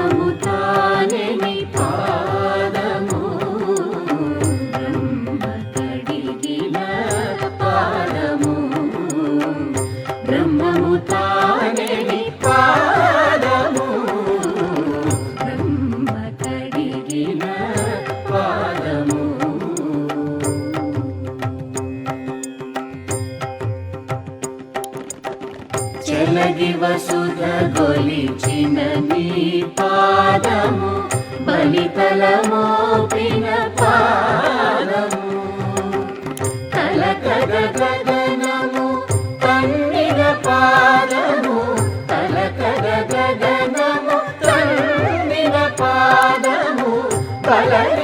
బ్రహ్మము తానే నీ పాదము బ్రహ్మ కడిగిన పాదము బ్రహ్మము తానే నీ పాదము బ్రహ్మ కడిగిన పాదము చెలగి వసుధ గొలిచిన నీ పాదము బలితలమోపిన పాదము కలకగ గగనము తన్నిన పాదము కలకగ గగనము తన్నిన పాదము బలరి